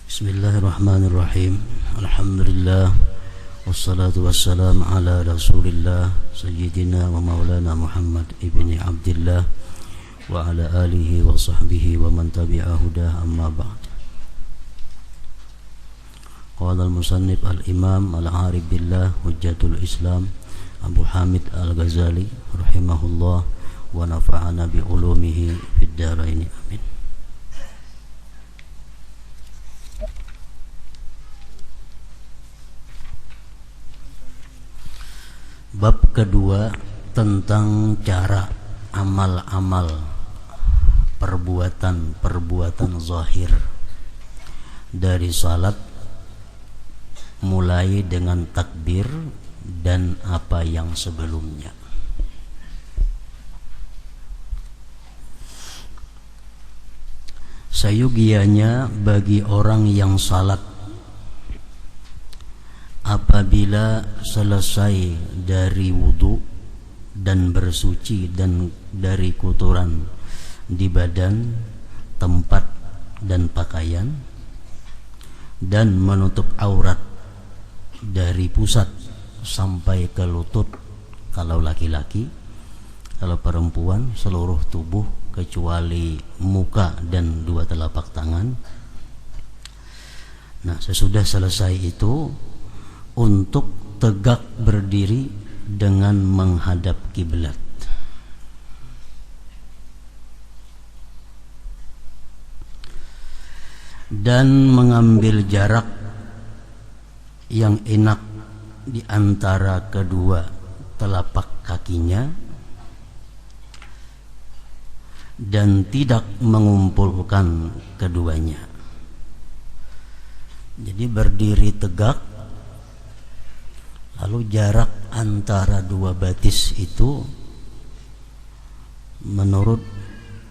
Bismillahirrahmanirrahim. Alhamdulillah wassalatu wassalamu ala Rasulillah Sayyidina wa maulana Muhammad ibni Abdillah wa ala alihi wa sahbihi wa man tabi'a hudah, amma ba'd. Qala al-musannif al-imam al-arif billah hujjatul Islam Abu Hamid al-Ghazali rahimahullah wa nafa'ana bi ulumihi fid dharain, amin. Bab kedua tentang cara amal-amal perbuatan zahir dari salat, mulai dengan takbir dan apa yang sebelumnya. Sayugianya bagi orang yang salat apabila selesai dari wudu dan bersuci dan dari kotoran di badan, tempat dan pakaian, dan menutup aurat dari pusat sampai ke lutut kalau laki-laki, kalau perempuan seluruh tubuh kecuali muka dan dua telapak tangan. Nah, sesudah selesai itu untuk tegak berdiri dengan menghadap kiblat. Dan mengambil jarak yang enak di antara kedua telapak kakinya dan tidak mengumpulkan keduanya. Jadi berdiri tegak, lalu jarak antara dua batis itu menurut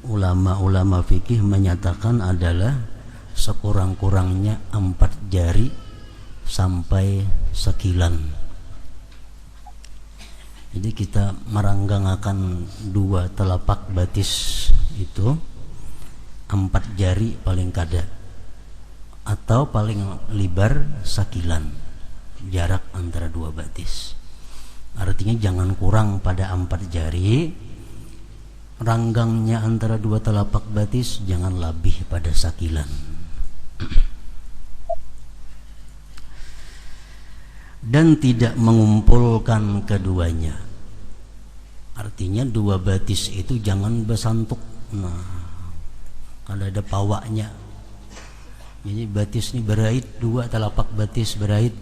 ulama-ulama fikih menyatakan adalah sekurang-kurangnya 4 jari sampai sekilan. Jadi kita meranggangakan dua telapak batis itu 4 jari paling kada, atau paling lebar sekilan jarak antara dua batis. Artinya jangan kurang pada 4 jari, ranggangnya antara dua telapak batis jangan lebih pada sakilan. Dan tidak mengumpulkan keduanya. Artinya dua batis itu jangan bersantuk. Nah, kalau ada pawaknya, jadi batis ini berait, dua telapak batis berait.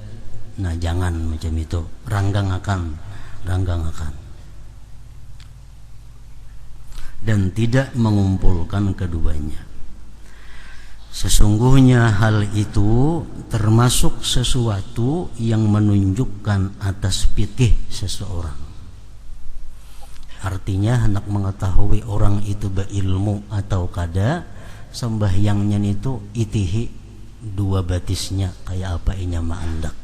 Nah, jangan macam itu. Ranggangakan. Dan tidak mengumpulkan keduanya. Sesungguhnya hal itu termasuk sesuatu yang menunjukkan atas fikih seseorang. Artinya hendak mengetahui orang itu berilmu atau kada, sembahyangnya itu itihi dua batisnya kayak apa inya ma'andak.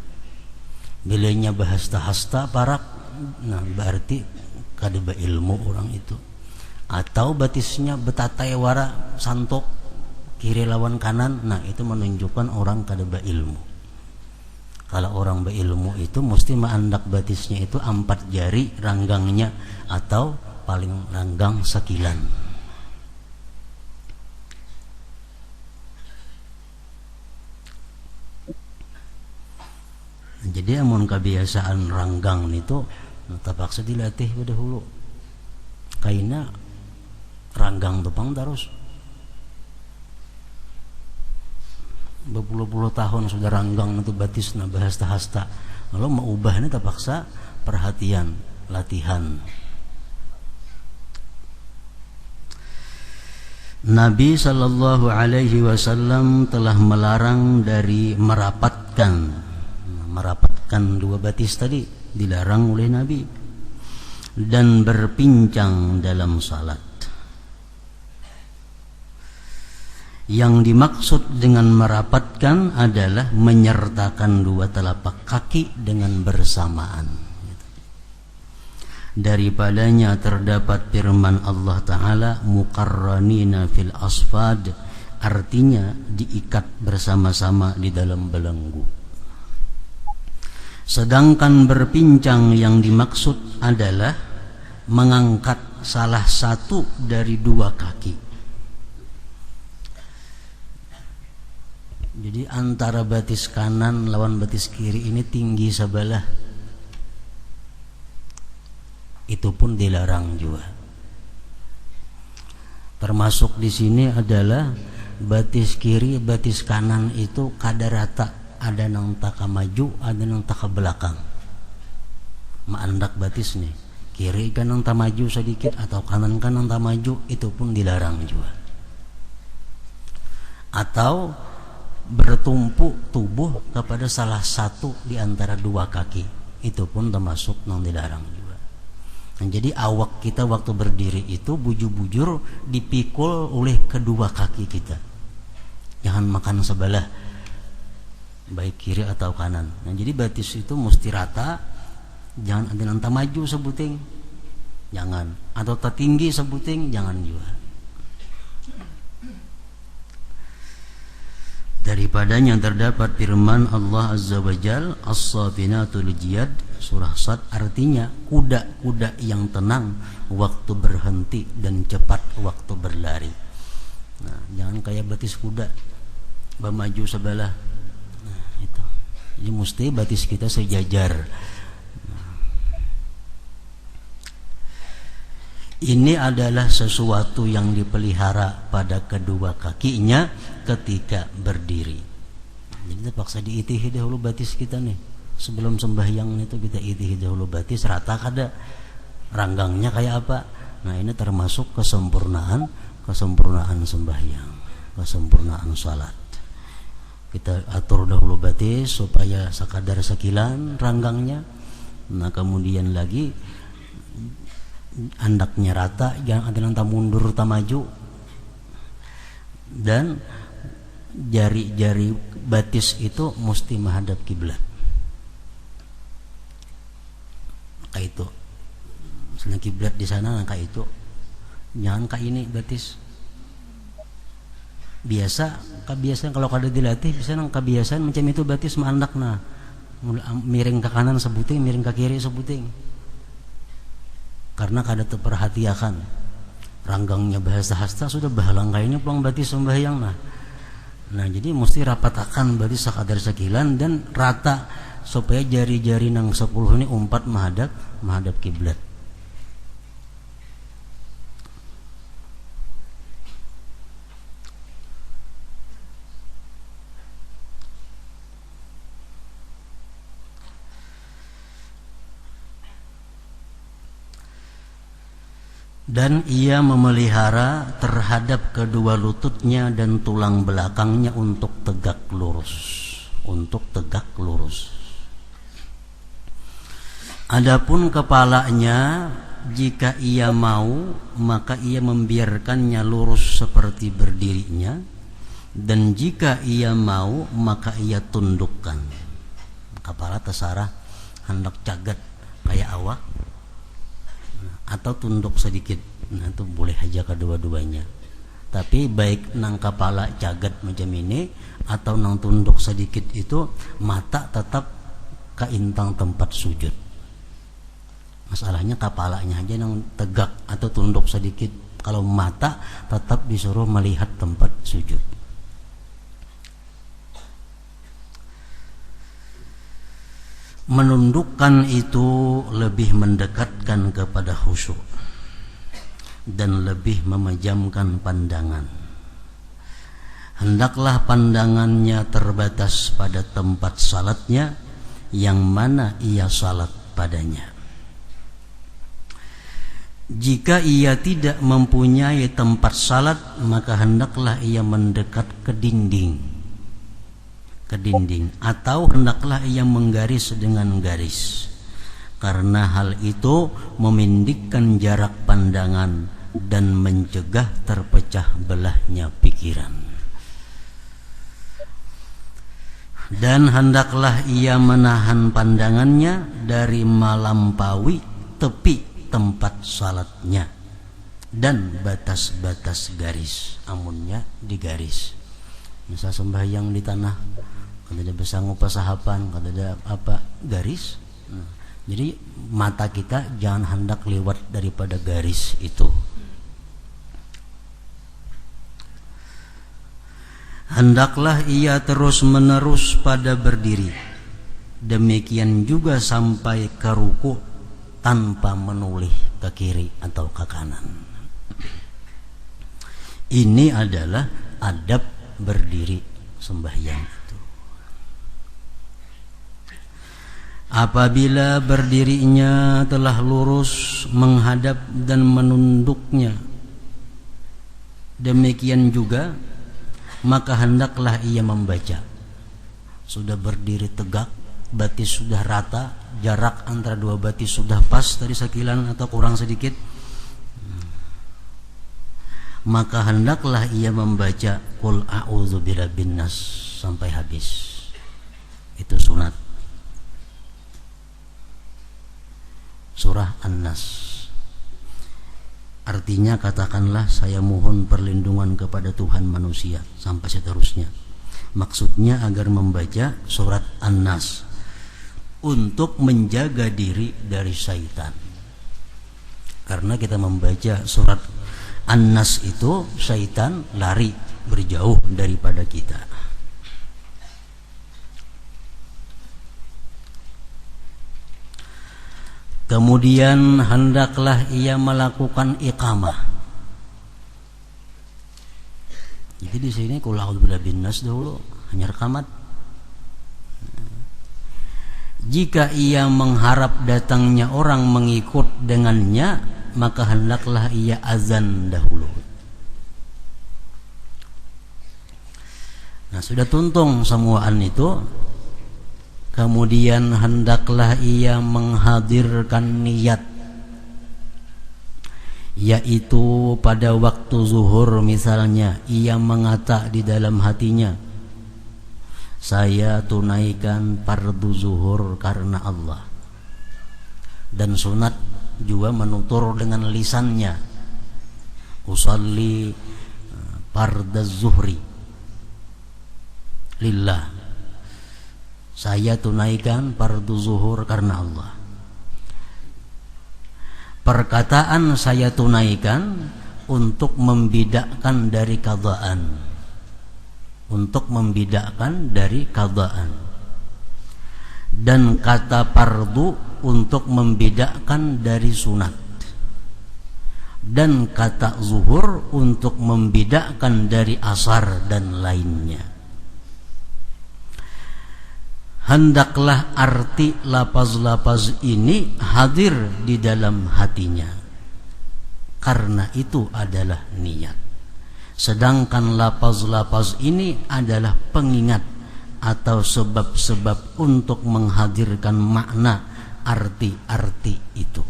Bilanya bahasta-hasta parak, nah berarti kada berilmu orang itu. Atau batisnya betatai wara santok kiri lawan kanan, nah itu menunjukkan orang kada berilmu. Kalau orang berilmu itu mesti ma'andak batisnya itu 4 jari ranggangnya, atau paling ranggang sekilan. Jadi amun kebiasaan ranggang itu terpaksa dilatih pada hulu. Kaina ranggang tepang terus. Berpuluh-puluh tahun sudah ranggang itu batis na bahasta-hasta. Lalu mau ubahnya terpaksa perhatian, latihan. Nabi sallallahu alaihi wasallam telah melarang dari merapatkan dua batis tadi, dilarang oleh Nabi. Dan berpincang dalam salat. Yang dimaksud dengan merapatkan adalah menyertakan dua telapak kaki dengan bersamaan. Daripadanya terdapat firman Allah Ta'ala, muqarranina fil asfad, artinya diikat bersama-sama di dalam belenggu. Sedangkan berpincang yang dimaksud adalah mengangkat salah satu dari dua kaki. Jadi antara batis kanan lawan batis kiri ini tinggi sebelah, itu pun dilarang juga. Termasuk di sini adalah batis kiri, batis kanan itu kada rata, ada nang taka maju, ada nang taka belakang. Maandak batis nih, kiri kan nang tak maju sedikit atau kanan kan nang tak maju, itu pun dilarang juga. Atau bertumpu tubuh kepada salah satu di antara dua kaki, itu pun termasuk yang dilarang juga. Nah, jadi awak kita waktu berdiri itu bujur-bujur dipikul oleh kedua kaki kita. Jangan makan sebelah, baik kiri atau kanan. Nah, jadi batis itu mesti rata, jangan ada yang maju sebuting, jangan, atau tertinggi sebuting, jangan juga. Daripadanya terdapat firman Allah Azza wa Jal, As-Safinatul Jiyad, surah Sad, artinya kuda-kuda yang tenang waktu berhenti dan cepat waktu berlari. Nah, jangan kayak batis kuda bermaju sebelah. Nah, itu. Jadi mesti batis kita sejajar. Ini adalah sesuatu yang dipelihara pada kedua kakinya ketika berdiri. Jadi terpaksa diitihi dahulu batis kita nih. Sebelum sembahyang itu kita itihi dahulu batis, rata kada, ranggangnya kayak apa. Nah, ini termasuk kesempurnaan sembahyang, kesempurnaan salat. Kita atur dahulu batis supaya sekadar sekilan ranggangnya. Nah, kemudian lagi andaknya rata, jangan ada yang tak mundur tak maju, dan jari-jari batis itu mesti menghadap kiblat. Kayak itu, misalnya kiblat di sana, kayak itu, jangan kayak ini batis. Kebiasaan kalau kada dilatih bisa nang kebiasaan macam itu batis mandak, nah miring ke kanan sebuting, miring ke kiri sebuting. Karena kada terperhatiakan ranggangnya bahasa hasta sudah bahalang kayaknya pulang batis sembahyang. Nah jadi mesti rapatakan batis sekadar sekilan dan rata supaya jari-jari nang 10 ini umpat menghadap kiblat. Dan ia memelihara terhadap kedua lututnya dan tulang belakangnya untuk tegak lurus. Adapun kepalanya, jika ia mau maka ia membiarkannya lurus seperti berdirinya, dan jika ia mau maka ia tundukkan. Kepala terserah, hendak cagat kayak awak atau tunduk sedikit. Nah, itu boleh aja kedua-duanya. Tapi baik nang kepala cagat macam ini atau nang tunduk sedikit itu, mata tetap ke intang tempat sujud. Masalahnya kepalanya aja nang tegak atau tunduk sedikit. Kalau mata tetap disuruh melihat tempat sujud. Menundukkan itu lebih mendekatkan kepada khusyuk dan lebih memejamkan pandangan. Hendaklah pandangannya terbatas pada tempat salatnya yang mana ia salat padanya. Jika ia tidak mempunyai tempat salat, maka hendaklah ia mendekat ke dinding atau hendaklah ia menggaris dengan garis, karena hal itu memendekkan jarak pandangan dan mencegah terpecah belahnya pikiran. Dan hendaklah ia menahan pandangannya dari melampaui tepi tempat salatnya, dan batas-batas garis, amunnya digaris. Misal sembahyang di tanah, kada ada besangu pasahapan, kada ada apa garis. Jadi mata kita jangan hendak lewat daripada garis itu. Hendaklah ia terus menerus pada berdiri, demikian juga sampai ke ruku tanpa menoleh ke kiri atau ke kanan. Ini adalah adab berdiri sembahyang itu. Apabila berdirinya telah lurus menghadap dan menunduknya, demikian juga maka hendaklah ia membaca. Sudah berdiri tegak, batis sudah rata, jarak antara dua batis sudah pas dari sekilan atau kurang sedikit, maka hendaklah ia membaca Qul a'udzu birabbin nas sampai habis. Itu sunat surah An-Nas. Artinya katakanlah saya mohon perlindungan kepada Tuhan manusia sampai seterusnya. Maksudnya agar membaca surat An-Nas untuk menjaga diri dari syaitan. Karena kita membaca surat An-Nas itu syaitan lari berjauh daripada kita. Kemudian hendaklah ia melakukan iqamah. Jadi di sini qul a'udzu birabbin nas dahulu hanya rekamat. Jika ia mengharap datangnya orang mengikut dengannya, maka hendaklah ia azan dahulu. Nah, sudah tuntung semuaan itu. Kemudian hendaklah ia menghadirkan niat, yaitu pada waktu zuhur misalnya ia mengata di dalam hatinya, saya tunaikan fardu zuhur karena Allah. Dan sunat juga menutur dengan lisannya, usalli fardaz zuhri lillah, saya tunaikan fardu zuhur karena Allah. Perkataan saya tunaikan untuk membidakkan dari qadaan, untuk membidakkan dari qadaan. Dan kata fardu untuk membidakkan dari sunat. Dan kata zuhur untuk membidakkan dari asar dan lainnya. Hendaklah arti lapaz-lapaz ini hadir di dalam hatinya, karena itu adalah niat. Sedangkan lapaz-lapaz ini adalah pengingat atau sebab-sebab untuk menghadirkan makna arti-arti itu.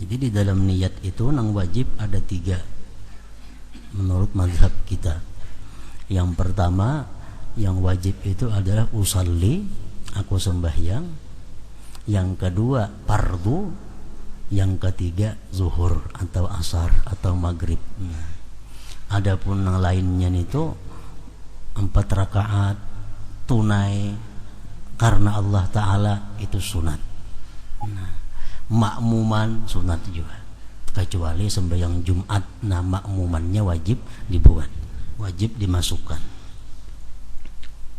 Jadi di dalam niat itu nang wajib ada 3 menurut mazhab kita. Yang pertama yang wajib itu adalah usalli, aku sembahyang. Yang kedua fardu. Yang ketiga zuhur atau asar atau maghrib. Adapun yang lainnya itu 4 rakaat tunai karena Allah Ta'ala itu sunat. Makmuman sunat juga, kecuali sembahyang Jumat, nah makmumannya wajib dibuat, wajib dimasukkan.